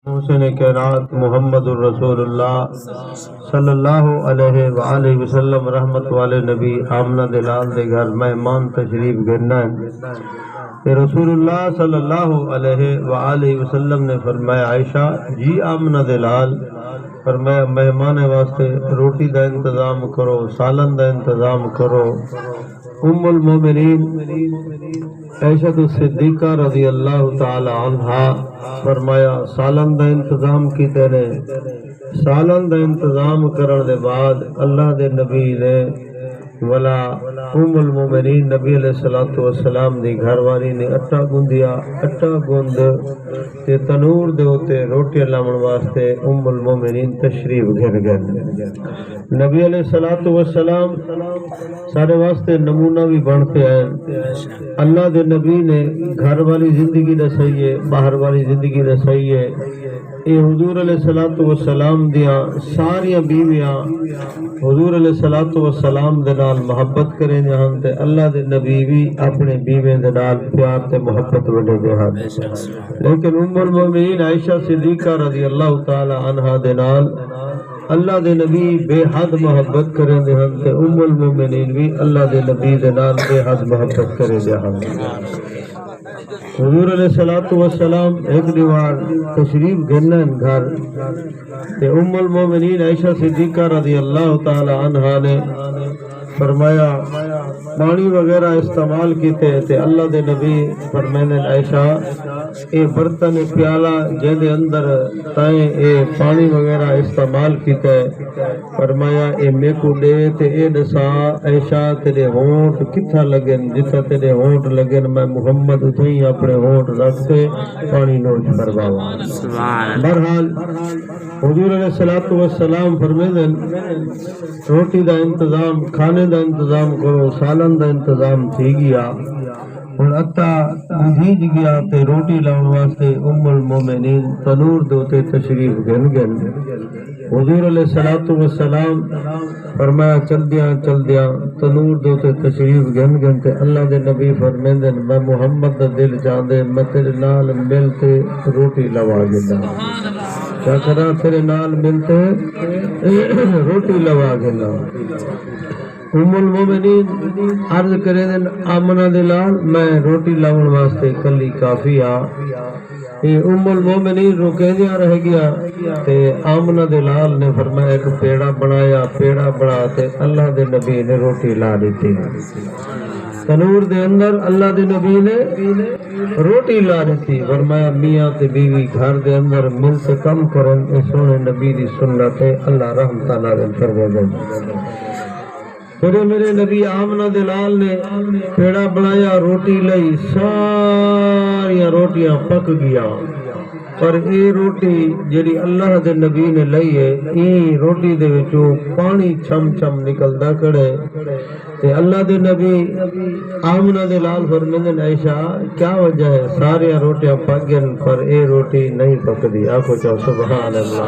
حسین کائنات محمد الرسول اللہ صلی اللہ علیہ وآلہ وسلم رحمت والے نبی آمنہ دلال دے گھر مہمان تشریف گرنا ہے کہ رسول اللہ صلی اللہ علیہ وآلہ وسلم نے فرمایا عائشہ جی آمنہ دلال فرمایا مہمان واسطے روٹی دا انتظام کرو، سالن دا انتظام کرو۔ ام المومنین عائشہ صدیقہ رضی اللہ تعالی عنہا فرمایا سالن دا انتظام کیتے نے، سالن دا انتظام کرن دے بعد اللہ دے نبی نے ولا ام المومنین نبی علیہ الصلوۃ والسلام دی گھر والی نے اٹا گوندیا، اٹا گوند تے تنور دے اوتے روٹی لاون واسطے ام المومنین تشریف گھر گئے۔ نبی علیہ الصلوۃ والسلام سارے واسطے نمونہ بھی بنتے ہیں۔ اللہ دے نبی نے گھر والی زندگی دسائی ہے، باہر والی زندگی دسائی ہے۔ یہ حضور علیہ الصلوۃ والسلام دیاں ساریاں بیویاں حضور علیہ الصلوۃ والسلام دے نال محبت کریں دے ہن تے اللہ دے نبی بھی اپنے بیویاں دے نال پیار تے محبت وڈے دے ہن، لیکن ام المومنین عائشہ صدیقہ رضی اللہ تعالی عنہا دے نال اللہ دے نبی بے حد محبت کریں دے ہن تے ام المومنین بھی اللہ دے نبی دے نال بے حد محبت کریں دے ہن۔ حضور علیہ الصلوۃ والسلام ایک دیوار تشریف گھرنا گھر تے ام المومنین عائشہ صدیقہ رضی اللہ تعالی عنہا نے فرمایا پانی وغیرہ استعمال کیتے تے اللہ دے نبی فرمائنے عائشہ اے برتن پیالہ جن دے اندر تائیں اے پانی وغیرہ استعمال کیتے فرمایا اے میں کو دے تے اے دسا عائشہ تیرے ہونٹ کتھا لگن، جتھا تیرے ہونٹ لگن میں محمد اتھیں اپنے ہونٹ رکھ کے پانی نوش فرماوا۔ بہرحال حضور علیہ الصلوۃ والسلام فرمائنے روٹی دا انتظام، کھانے دا انتظام کرو، سالن دا انتظام تھی گیا اور اتا بھیج گیا تے روٹی لاؤن واسطے ام المومنین تنور دوتے تشریف گن حضور علیہ الصلوۃ والسلام فرمایا چل دیا تنور دوتے تشریف گن تے اللہ دے نبی فرمیندے میں محمد دا دل چاہندے میں تیرے نال مل کے روٹی لوا گنا، کیا کرا تیرے نال ملتے روٹی لوا گنا۔ ام المومنین عرض کرے دن آمنہ دلال میں روٹی لاؤن واسطے کلی کافی آ۔ ام المومنین رکے دیا رہ گیا تے آمنہ دلال نے فرمایا ایک پیڑا بنایا، پیڑا بنا تے اللہ دے نبی نے روٹی لا دیتی تنور دے اندر، اللہ دے نبی نے روٹی لا دیتی۔ فرمایا میاں تے بیوی گھر دے اندر مل سے کم کرن، اے سونے نبی دی سنت ہے، اللہ رحمتہ نازل فرما دے۔ پھر میرے نبی آمنہ دلال نے پیڑا بنایا، روٹی لئی، ساری روٹیاں پک گیا، پر اے روٹی جڑی اللہ دے نبی نے لئی ہے ای روٹی دے وچوں پانی چھم چھم نکلدا کھڑے تے اللہ دے نبی آمنہ دلال فرمیندے عائشہ کیا وجہ ہے ساری روٹیاں پک گئیں پر اے روٹی نہیں پکدی؟ آکھو چاہو سبحان اللہ۔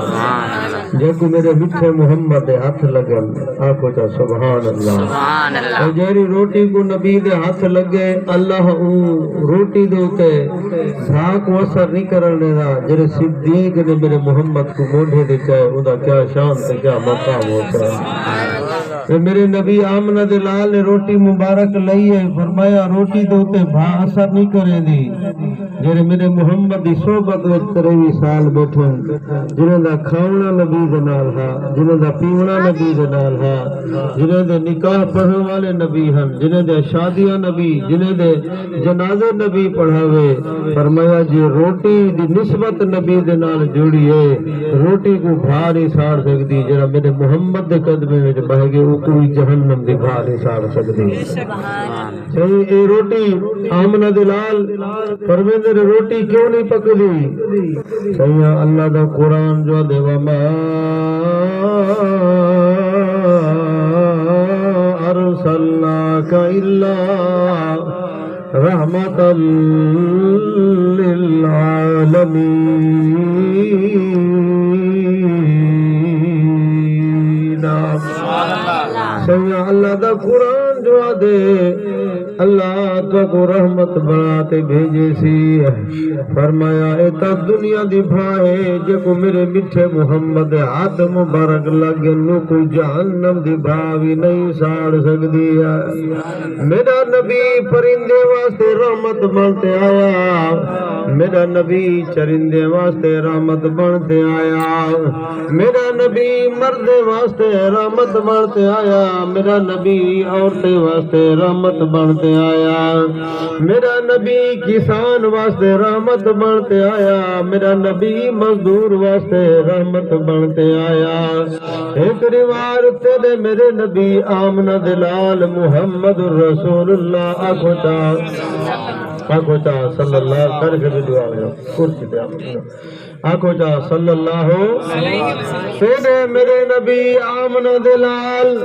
جب میرے میٹھے محمد دے ہاتھ لگن آکھو چاہو سبحان اللہ۔ اور جیری روٹی کو نبی دے ہاتھ لگے اللہ روٹی دے اوتے جھاگ وسر نہیں کرنے دا، جڑے صدیق نے میرے محمد کو موڈھے دے چاہے ادا کیا شان تے کیا مقام ہوتا ہے۔ میرے نبی آمنہ دلال نے روٹی مبارک لئی ہے، فرمایا روٹی دوتے بھا اثر نہیں کرے دی، جڑے میرے محمد دی صحبت وچ 23 سال بیٹھے جنہاں دا کھاونا نبی دے نال ہے، جنہاں دا پیونا نبی دے نال ہے، جنہاں دے نکاح پڑھن والے نبی ہیں، جنہاں دے شادیاں نبی، جنہاں دے جنازے نبی پڑھاوے، فرمایا جی روٹی دی نسبت نبی دے نال جڑی ہے روٹی کو بھا نہیں ساڑ سکتی، جڑا میرے محمد دے قدمے وچ بہ گئے وہ کوئی جہنم دی بھا نہیں ساڑ سکتی۔ صحیح اے روٹی آمنہ دلال فرمیندے نے روٹی کیوں نہیں پکدی؟ صحیح اللہ دا قرآن جو دے وما ارسلناک الا رحمتا للعالمین۔ صحیح اللہ دا قرآن جو دے اللہ تو کو رحمت بناتے بھیجے سی فرمایا اے تا دنیا دی بھائے جے کو میرے میٹھے محمد ہاتھ مبارک لگے نو کو جہنم دی بھاوی نہیں ساڑ سکدی ہے میرا نبی پرندے واسطے رحمت بنتے آیا میرا نبی چرندے واسطے رحمت بنتے آیا میرا نبی مرد واسطے رحمت بنتے آیا میرا نبی عورتیں واسطے رحمت بنتے آیا میرا نبی کسان واسطے رحمت بنتے آیا میرا نبی مزدور واسطے رحمت بنتے آیا ایک روایت تیرے میرے نبی آمنہ دلال محمد رسول اللہ آنکھو چاہ صلی اللہ کر کے بھی دعا ہو کرسی پہ آنکھو چاہ صلی اللہ تیرے میرے نبی آمنہ دلال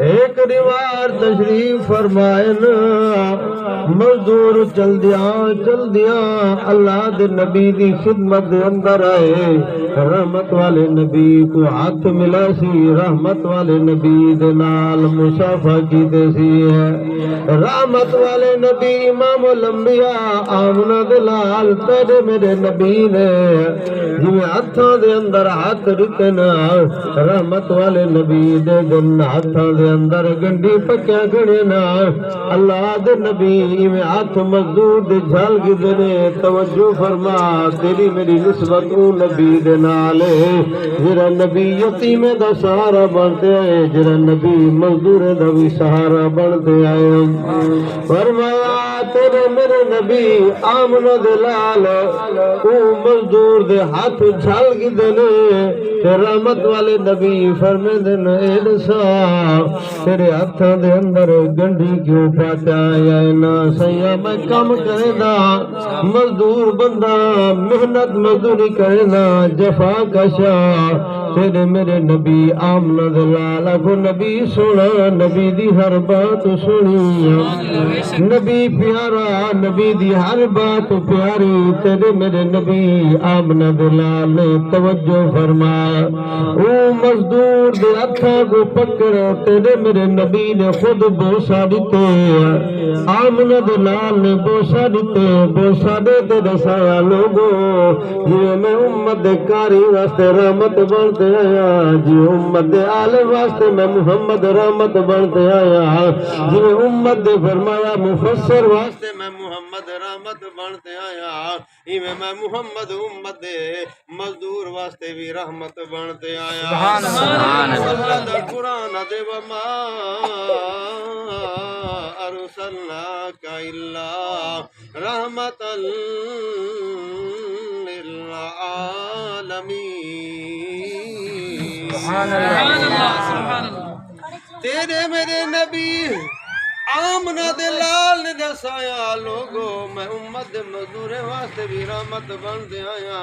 ایک روایت تشریف فرمائن مزدور چل دیا اللہ دے نبی دی خدمت دے اندر آئے رحمت والے نبی کو ہاتھ ملا سی رحمت والے نبی دے نال مصافحہ کیتے سی رحمت والے نبی امام الانبیاء آمنہ دلال تیرے میرے نبی نے جویں ہاتھاں دے اندر ہاتھ رکھے نا رحمت والے نبی دے دن ہاتھاں دے اندر گنڈی پکیا گھڑے نا اللہ دے نبی ایویں ہاتھ مزدور دے جھال کے دینے توجہ فرما تیری میری نسبت او نبی دے نال جڑا نبی یتیم دا سہارا بنتے آئے جڑا نبی مزدور دا بھی سہارا بنتے آئے فرمایا تیرے میرے نبی آمنہ دلال او مزدور دے ہاتھ جھال کے دینے رحمت والے نبی فرمے دن اے دسا تیرے ہاتھاں دے اندر گنڈی کیوں پاتا یا نا سیا میں کم کرے دا مزدور بندہ محنت مزدوری کرے دا جفا کشا تیرے میرے نبی آمنہ دلال کو نبی سنا نبی دی ہر بات سنی نبی پیارا نبی دی ہر بات پیاری تیرے میرے نبی آمنہ دلال نے توجہ فرما او مزدور دے ہتھاں کو پکڑ تیرے میرے نبی نے خود بوسا دیتے آمنہ دلال نے بوسا دیتے بوسا دے تے دسایا لوگو جی میں امت دے کاری واسطے رحمت بنتے آیا جی امت دے آل واسطے میں محمد رحمت بنتے آیا جی امت دے فرمایا مفسر واسطے میں محمد رحمت بنتے آیا میں محمد امت دے مزدور واسطے بھی رحمت بنتے آیا سبحان اللہ قرآن دے وما ارسلناک الا رحمت للعالمین سبحان اللہ تیرے میرے نبی آمنہ دلال نے دسایا لوگو میں امت مزدور واسطے بھی رحمت بنتے آیا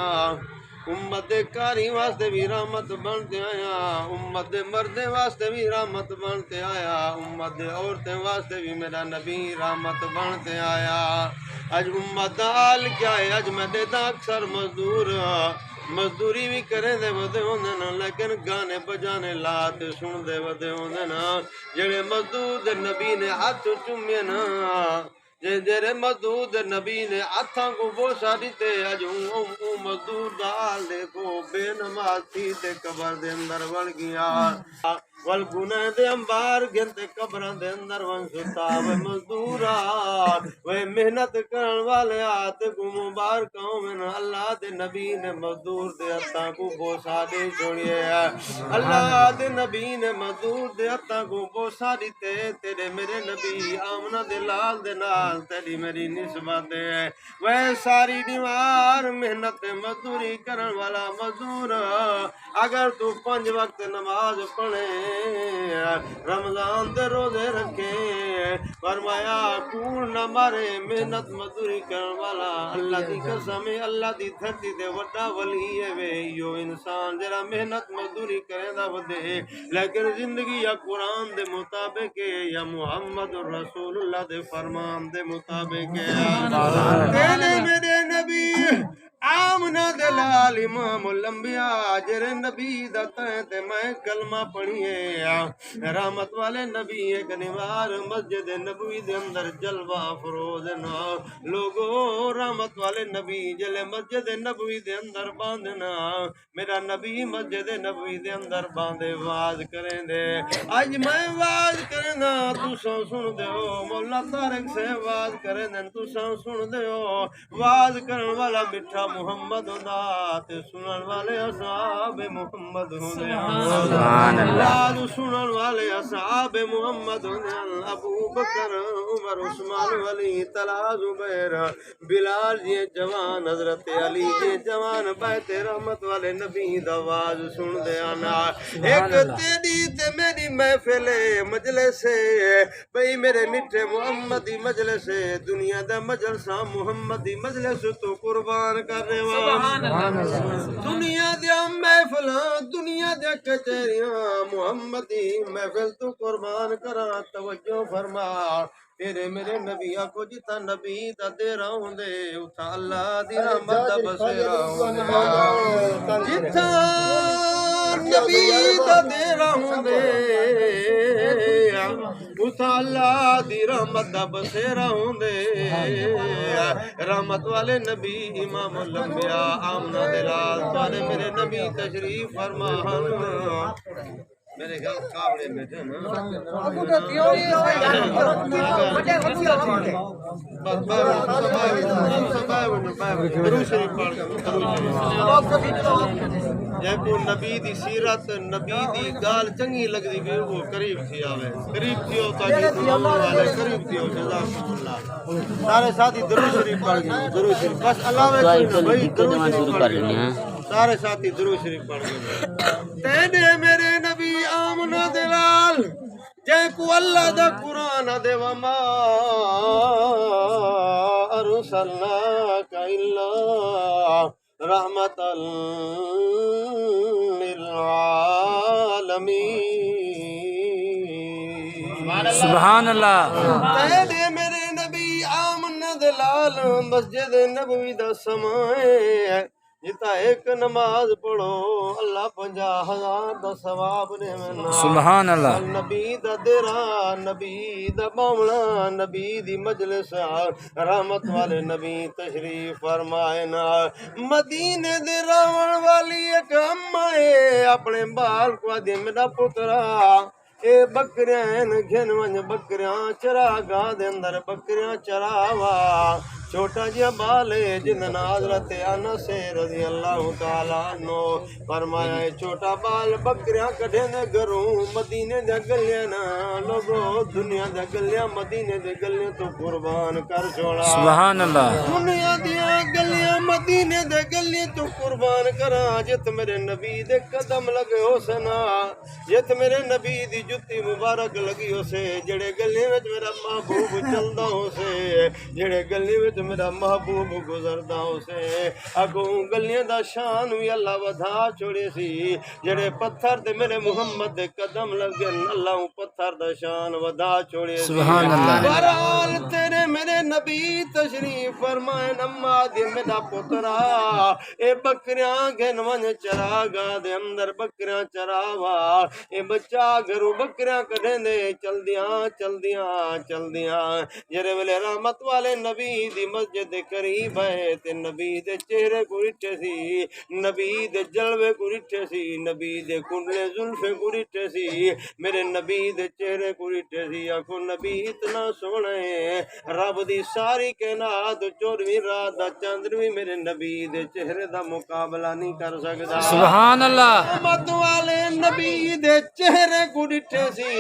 امت کاری واسطے بھی رحمت بنتے آیا امت مرد واسطے بھی رحمت بنتے آیا امت عورتیں واسطے بھی میرا نبی رحمت بنتے آیا اج امت حال کیا ہے اج میں دیتا اکثر مزدوری بھی کریں دے ودے ہوندے نا لیکن گانے بجانے لات سن دے ودے ہوندے نا جڑے مزدور دے نبی نے ہاتھ چومے نا جڑے مزدور دے نبی نے ہاتھاں کو بوسا دیتے اج مزدور دا حال دیکھو بے نماز تھی تے قبر دے اندر وڑ گیا والگنہ دے انبار گنتے قبران دے اندر ون ستا وے مزدورا وے محنت کرن والے آتے کو مبارکوں میں اللہ دے نبی نے مزدور دے ہتھاں کو بوسا دے چھوڑیے اللہ دے نبی نے مزدور دے ہتھاں کو بوسا دیتے تیرے میرے نبی آمنہ دلال دے نال تیری میری نسبت ہے وے ساری دیوار محنت مزدوری کرن والا مزدور اگر تو 5 وقت نماز پڑھے رمضان دے روزے رکھے فرمایا کوڑ نہ مارے محنت مزدوری کرن والا اللہ دی قسم اللہ دی دھرتی دے وڈا ولی ہے وے یو انسان جڑا محنت مزدوری کرے دا ودے لیکن زندگی یا قرآن دے مطابق یا محمد رسول اللہ دے فرمان دے مطابق تیرے میرے نبی آمنا دے لال امام الانبیاء جرے نبی دا تے میں کلمہ پڑھیے رحمت والے نبی ایک نوار مسجد نبوی دے اندر جلوہ فروز نا لوگو رحمت والے نبی جلے مسجد نبوی دے اندر باندھنا میرا نبی مسجد نبوی دے اندر باندھے واز کریں دے آج میں واز کریں دا تو سن دے ہو مولا طارق سے واز کریں دے تو سن دے ہو واز کرن والا مٹھا محمد ہوندا تے سنن والے اصحاب محمد ہوندے سبحان اللہ واز سنن والے اصحاب محمد ہوندے ابو بکر عمر عثمان ولی طلحہ زبیر بلال جی جوان حضرت علی جی جوان بیت رحمت والے نبی دا آواز سن دے آنا ایک تیری تے میری محفل مجلس بھئی میرے میٹھے محمدی مجلس دنیا دا مجلسہ محمدی مجلس تو قربان کر رہے دنیا دیا محفلاں دنیا دیا کچہریاں محمدی محفل تو قربان کرا توجہ فرما تیرے میرے نبی کو جتا نبی دا دے رہا ہوں دے اتھا اللہ دی رحمت دا بسیرا ہوں دے جتا نبی دا دے رہا ہوں دے اتھا اللہ دی رحمت دا بسیرا ہوں دے رحمت والے نبی امام الانبیاء آمنہ دلال تارے میرے نبی تشریف فرما میرے گھر کابڑے بیٹھے نا جے کو نبی دی سیرت نبی دی گال چنگی لگ دی بھی وہ قریب تھی آوے قریب تھی ہوتا جی والے قریب تھی ہو جزاکم اللہ سارے ساتھی درود شریف پڑھ گئے درود شریف بس اللہ بھائی درود شریف پڑھ گئے سارے ساتھی درود شریف پڑھ گئے تینے میرے نبی آمنہ دلال جے کو اللہ دا قرآن دے وما ارسلناک الا رحمت للعالمین سبحان اللہ تینے میرے نبی آمنہ دلال مسجد نبوی دا سمائے جتا ایک نماز پڑھو اللہ 50,000 دا ثواب نے منا سبحان اللہ نبی دا درا نبی دا بامنا نبی دی مجلس رحمت والے نبی تشریف فرمائے نا مدینے دے راون والی ایک امائے اپنے بال کو دے میرا پترا اے بکریاں گھن ونج بکریاں چرا گاہ دے اندر بکریاں چراوا چھوٹا جہا بال ہے جن حضرت انس رضی اللہ تعالیٰ عنہ فرمایا ہے چھوٹا بال بکریاں کڈھے نے گھروں مدینے دے گلیاں نا لوگو دنیا دے گلیاں مدینے دے گلیاں تو قربان کر چھوڑا سبحان اللہ دنیا دیا گلیاں مدینے دے گلیاں تو قربان کرا جت میرے نبی دے قدم لگے ہو سنا جت میرے نبی دی جتی مبارک لگی ہو سے جڑے گلیاں وچ میرا محبوب چلدا ہو سے جڑے گلیاں وچ میرا محبوب گزردا ہو سے اگوں گلیاں دا شان وی اللہ ودھا چھوڑے سی جڑے پتھر تے میرے محمد دے قدم لگے اللہ پتھر دا شان ودھا چھوڑے سی سبحان اللہ بہرحال تیرے میرے نبی تشریف فرمائے نما دے میرا پترا اے بکریاں گھن ون چراگا دے اندر بکریاں چراوا اے بچہ گھروں بکریاں کڈھیں دے چل دیاں جرے ویلے رحمت والے نبی دی مسجد قریب ہے تے نبی دے چہرے کو رٹھے سی نبی دے جلوے کو رٹھے سی نبی دے کنڈلے زلفے کو رٹھے سی میرے نبی دے چہرے کو رٹھے سی آکھو نبی اتنا سونا ہے رب دی ساری کائنات 24 رات دا چاندنی میرے نبی دے چہرے دا مقابلہ نہیں کر سکدا سبحان اللہ رحمت والے نبی دے چہرے کو رٹھے سی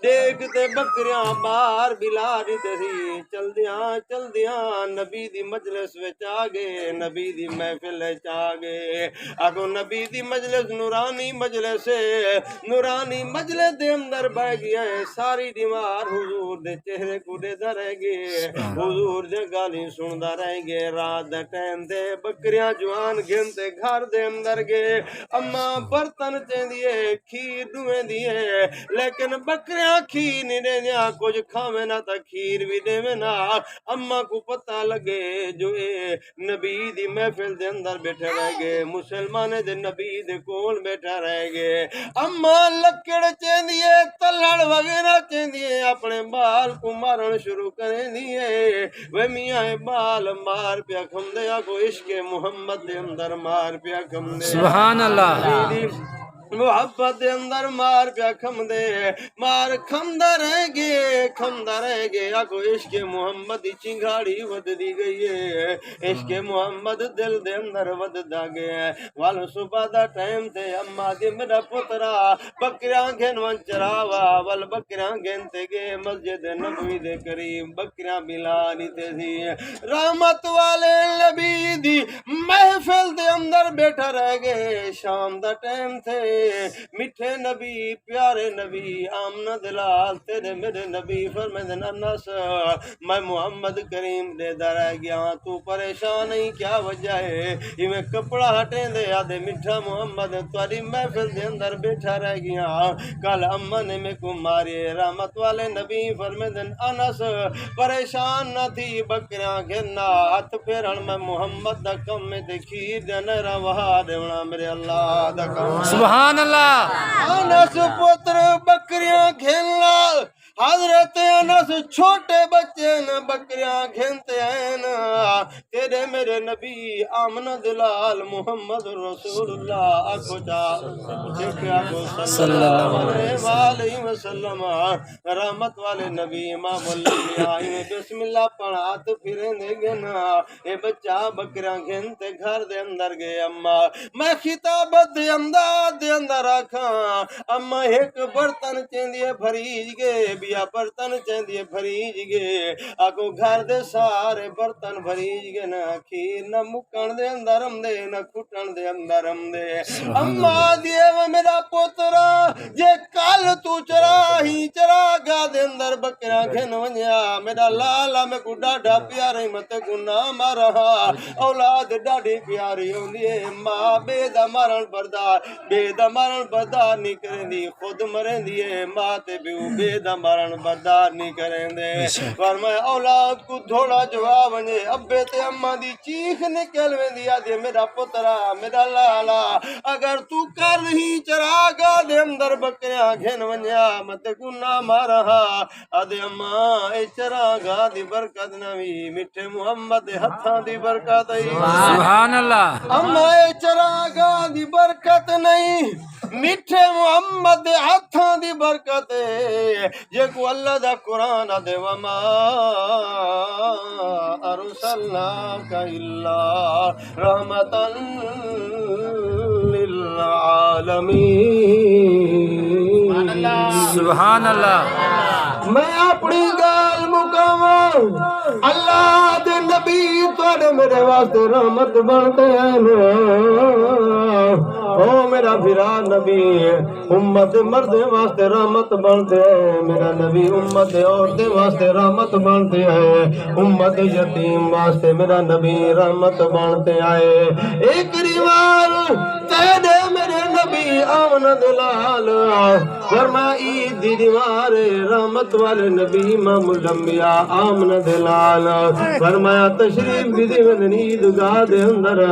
دیکھ تے بکریاں باہر بلا رٹھے سی چل دیاں نبی دی مجلس وچ آ گئے نبی دی محفل وچ آ گئے اگو نبی دی مجلس نورانی مجلس دے اندر بہ گیا ہے ساری دیوار حضور دے چہرے کو دیدا رہ گئے حضور دے گالی سندا رہ گئے رات دا ٹائم تے بکریاں جوان گھن تے گھر دے اندر گئے اما برتن چیندیے کھیر دویں دیے لیکن بکریاں کھیر نہیں دیندیاں کچھ کھاویں نہ تا کھیر بھی دیویں نہ اما کو کو پتہ لگے جو اے نبی دی محفل دے اندر بیٹھے رہ گئے مسلمان دے نبی دے کول بیٹھا رہ گئے اما لکڑ چیندیے تلڑ وغیرہ چیندیے اپنے بال کو مارن شروع کریں دیئے وہ میاں بال مار پیا کھم دے کو عشق محمد دے اندر مار پیا کھم دے سبحان اللہ محبت دے اندر مار پیا کھم دے مار کھمدا رہ گے آگو عشق محمد دی چنگاڑی ود دی گئی ہے عشق محمد دل دے اندر ود دا گیا والو صبح دا ٹائم تے اما دی میرا پترا بکریاں گھن ون چراوا ول بکریاں گھن تے گئے مسجد نبوی دے قریب بکریاں بلانی تے سی رحمت والے نبی دی محفل دے اندر بیٹھا رہ گئے شام دا ٹائم تھے میٹھے نبی پیارے نبی آمنہ دلال تیرے میرے نبی فرمائدن انس میں محمد کریم دے در گیا تو پریشان نہیں کیا وجہ ہے یہ میں کپڑا ہٹیں دے آدھے میٹھا محمد تاری محفل دے اندر بیٹھا رہ گیا کل اماں نے میں کو ماری رحمت والے نبی فرمائدن انس پریشان نہ تھی بکریاں گھرنا ہاتھ پھیرن میں محمد دا کم میں دیکھی دینا وہاں دیونا میرے اللہ دا کم سبحان اللہ انس پتر بکریاں کھیلنا حضرت انس چھوٹے بچے نا بکریاں کھیلتے ہیں نا تیرے میرے نبی آمنہ دلال محمد رسول اللہ آکھو جا صلی اللہ علیہ وسلم رحمت والے نبی امام الانبیاء بسم اللہ پڑھات پھریں دے گے نا اے بچہ بکریاں کھیلتے گھر دے اندر گئے اما میں خطابت دے اندر آکھاں اما ایک برتن چیندیے بھریج گے بیا برتن چیندیے بھریج گے آگو گھر دے سارے برتن بھریج گے نہ کھیر نہ مکن دے اندر ہم دے نہ کھٹن دے اندر ہم دے اما دیے وہ میرا پوترا جے کل تو چرا گا دے اندر بکرا گھن ونیا میرا لالا میں کو ڈاڈا پیارے مت کو نام رہا اولاد ڈاڈی پیاری ہوندی ہے ماں بے دا مرن بردار نہیں کریں دی خود مریں دیئے ماں تے بیو بے دا مرن بردار نہیں کریں دے فرمایا اولاد کو تھوڑا جواب ونجے ابے تے اماں دی چیخ نکل ویں دیا دے میرا پترا میرا لالا اگر تو کر ہی چراغا دے اندر بکریاں گھن ونجا مت کو نہ مارا آدھے اماں اے چراغا دی برکت نوی میٹھے محمد دے ہتھاں دی برکت سبحان اللہ اماں اے چراغا دی برکت نہیں میٹھے محمد دے ہتھاں دی برکت جے کو اللہ دا قرآن دے وما ارسلناک الا رحمتا للعالمین سبحان اللہ میں اپنی گال مکاواں اللہ دے نبی تواڈے میرے واسطے رحمت بنتے ہیں او میرا بھرا نبی امت مرد واسطے رحمت بنتے ہیں میرا نبی امت عورت واسطے رحمت بنتے ہیں امت یتیم واسطے میرا نبی رحمت بنتے آئے ایک ریوار تیرے میرے نبی آمن دلال فرما عید دی دیوار رحمت والے نبی امام الانبیاء آمن دلال فرمایا تشریف بھی دی ون عید گاہ دے اندر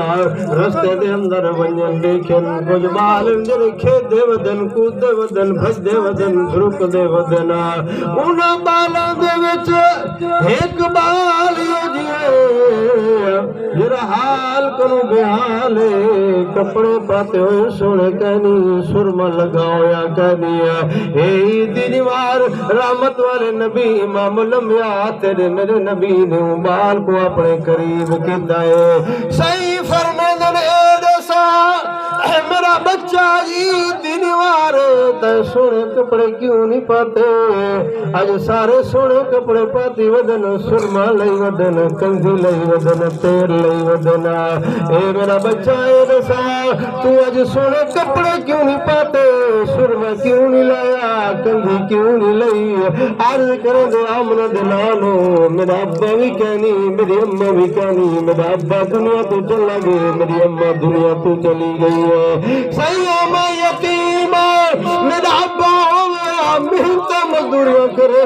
رستے دے اندر ونجن دیکھن کچھ بال اندر کھید دے ودن کود دے ودن بھج دے ودن رک دے ودن انہاں بالاں دے وچ ایک بال یو جیے جرا حال کنو بحالے کپڑے پاتے ہوئے سونے کہنی سرما لگاویا کہنی اے عید دیوار رحمت والے نبی امام الانبیاء تیرے میرے نبی نے بال کو اپنے قریب کیتا ہے صحیح فرمیدن اے دسا میرا بچہ عید دیوار تے سونے کپڑے کیوں نہیں پاتے آج سارے سونے کپڑے پاتی ودن سرما لئی ودن کنگھی لئی ودن تیر لئی ودن اے میرا بچہ اے دسا تو آج سونے کپڑے کیوں نہیں پاتے سرما کیوں نہیں لایا کنگھی کیوں نہیں لئی عرض کریں دے آمنہ دلالو میرا ابا بھی کہنی میری اماں بھی کہنی میرا ابا دنیا تو چلا گئے میری اماں دنیا تو چلی گئی ہے سیاں میں یتیم میرا ابا ہو گیا محنت مزدوریاں کرے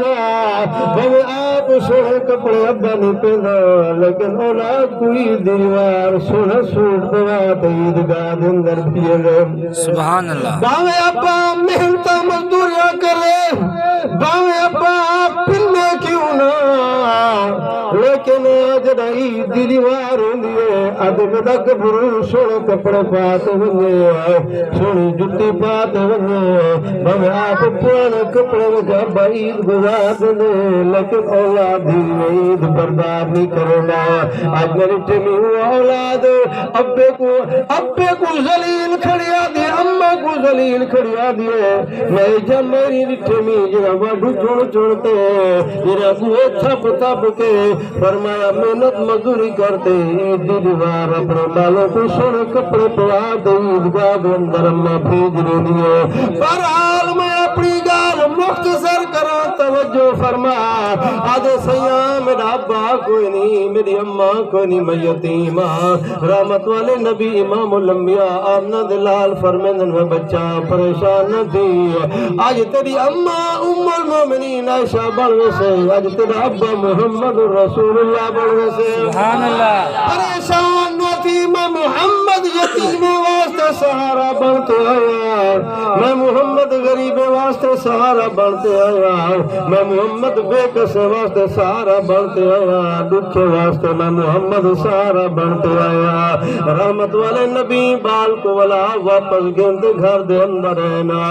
بھاوے آپ سونے کپڑے ابا نہیں پہنا لیکن اولاد کوئی دیوار سونا سوٹ دوا تے عیدگاہ دے اندر بھیجے سبحان اللہ بھاوے ابا محنت مزدوریاں کرے بھاوے ابا پھرنے کیوں نہ لیکن جڑا عید دی دیوار ہوندی ہے ادب دا گبرو سونے کپڑے پاتے ونجے سونی جُتی پاتے ونجے بھاوے آپ پرانے کپڑے وچ ابا عید گزار دے لیکن اولاد دی عید برباد نہیں کرنا آج میری ٹیمی اولاد ابے کو ذلیل کھڑیا دی اماں کو ذلیل کھڑیا دی میں جب میری ٹیمی جڑا واڈو چڑتے جڑا بوئے تھپ تھپ کے فرمایا محنت مزدوری کرتے عید دی دیوار اپنے بالوں کو سونے کپڑے پوا دے عیدگاہ دے اندر اماں بھیج رہی ہے بہرحال میں اپنی گال مختصر کرا توجہ فرما آدھے سیاں میرا ابا کوئی نہیں میری اماں کوئی نہیں میں یتیم رحمت والے نبی امام الانبیاء آمنہ دلال فرمیندن میں بچہ پریشان نہ تھی آج تیری اماں ام المومنین عائشہ بڑھنے سے آج تیرا ابا محمد رسول اللہ بڑھنے سے سبحان اللہ پریشان نہ تھی میں محمد یتیم واسطے سہارا بنتے آیا میں محمد غریب واسطے سہارا بنتے آیا میں محمد بے کسے واسطے سہارا بنتے آیا دکھے واسطے میں محمد سہارا بنتے آیا رحمت والے نبی بال کو ولا واپس گند گھر دے اندر رہنا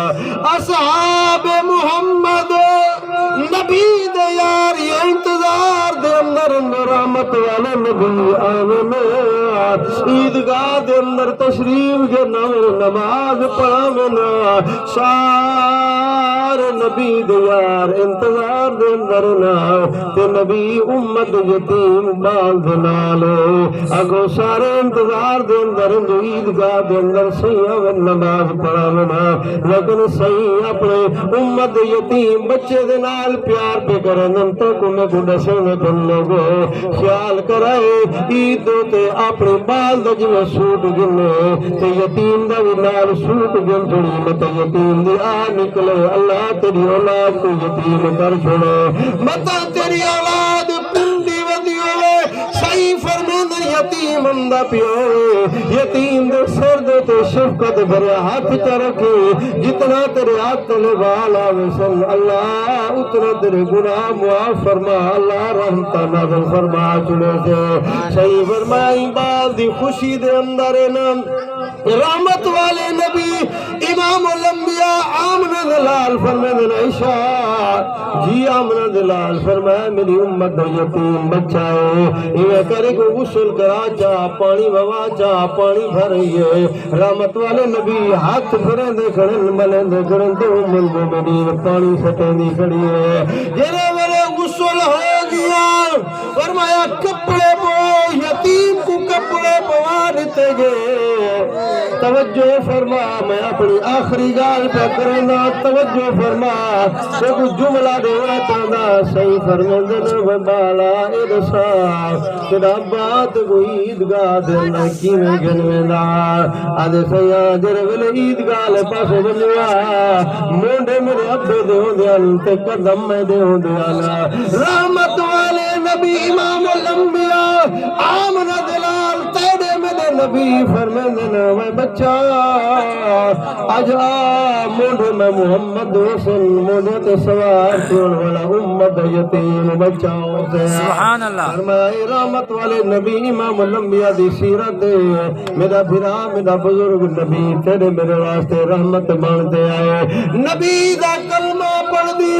اصحاب محمد نبی دے یار یہ انتظار دے اندر رحمت والے نبی آنے میں عیدگاہ دے اندر تشریف کے نماز پڑھا میں نا سار نبی دے یار انتظار دے اندر نا تے نبی امت یتیم بال دے نالے اگو سارے انتظار دے اندر عیدگاہ دے اندر سیاں نماز پڑھا میں نا لیکن صحیح اپنے امت یتیم بچے دے نال پیار پہ کرن تک میں کو دسنے پن لوگو خیال کرائے عید تے اپنے بال دا جو سوٹ گنے تے یتیم دا بھی نال سوٹ گن چھوڑی مت یتیم دی آ نکلے اللہ تیری اولاد کو یتیم کر چھوڑے مت تیری اولاد پنڈی ودی ہوئے صحیح فرمین یتیم اندہ پیوے یتیم دے سر دے تے شفقت بھرے ہاتھ چرکے جتنا تیرے ہاتھ تلے والا وسن اللہ اتنا تیرے گناہ معاف فرما اللہ رحمتہ نازل فرما چھوڑے سے صحیح فرمائی بال دی خوشی دے اندر نام رحمت والے نبی امام الانبیاء آمنہ دلال فرمائے عائشہ جی آمنہ دلال فرمائے میری امت دا یتیم بچہ ہے یہ کرے کو غسل کرا جا پانی بوا جا پانی بھرئیے رحمت والے نبی ہاتھ بھریں دے کھڑن ملیں دے کھڑن دے ام المومنین پانی سٹیں دی کھڑی ہے جنہیں میرے غسل ہو گیا فرمایا کپڑے پو یتیم کو کپڑے پوا دیتے گئے توجہ فرما میں اپنی آخری گال پہ کرنا توجہ فرما کہ کچھ جملہ دینا چاہتا صحیح فرمندن و بالا ادسا تیرا بات کو عیدگاہ دینا کی میں گنوینا آدھے سیاں جرے ویلے عیدگاہ لے پاسے بنیا مونڈے میرے ابے دے ہوں دیان تے قدم میں دے ہوں دیانا رحمت والے نبی امام الانبیاء آمنہ دلال تیرے میرے نبی فرمندن میں بچہ آج موڑے میں محمد حسن موڑے تے سوار کون والا امت یتیم بچاؤ سے سبحان اللہ فرمائے رحمت والے نبی امام الانبیاء دی سیرت دے میرا بھرا میرا بزرگ نبی تیرے میرے واسطے رحمت بانتے آئے نبی دا کلمہ پڑھ دی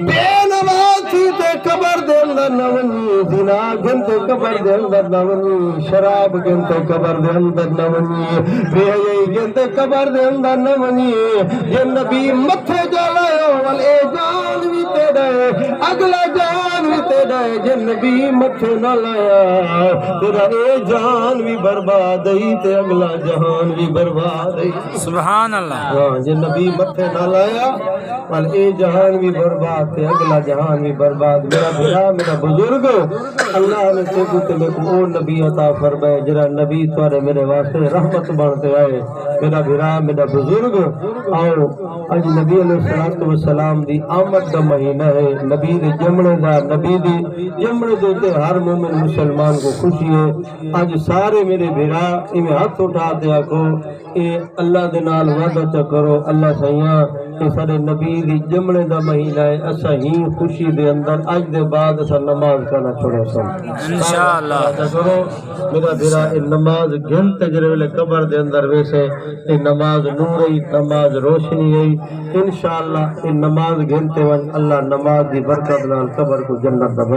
بے نواز تھی تے قبر دے اندر نونی زنا گنتے قبر دے اندر نونی شراب گنتے قبر دے اندر نونی بے یہی گنتے قبر دے اندر نونی یہ نبی متھے جالائے والے جان بھی تیرے اگلا جان بھی تیرے تیرا جے نبی متھے نہ لایا تیرا اے جان بھی برباد ہی تے اگلا جہان بھی برباد ہی سبحان اللہ ہاں جے نبی متھے نہ لایا پر اے جہان بھی برباد تے اگلا جہان بھی برباد میرا بھرا میرا بزرگ اللہ نے تے میں کو او نبی عطا فرمائے جڑا نبی تواڈے میرے واسطے رحمت بنتے آئے میرا بھرا میرا بزرگ آؤ اج نبی علیہ الصلوۃ والسلام دی آمد دا مہینہ ہے نبی دے جمنے دا نبی دی جمنے دے تے ہر مومن مسلمان کو خوشی ہے اج سارے میرے بھرا ایویں ہاتھ اٹھا تے آکھو اے اللہ دے نال وعدہ چ کرو اللہ سیاں کہ سارے نبی دی جمنے دا مہینہ ہے اسا ہی خوشی دے اندر اج دے بعد اسا نماز کرنا چھوڑا سن انشاءاللہ کرو میرا بھرا اے نماز گھنٹے جڑے ویلے قبر دے اندر ویسے اے نماز نور ہے نماز روشنی ہے انشاءاللہ اے نماز گھنٹے ون اللہ نماز دی برکت نال قبر کو جنت دا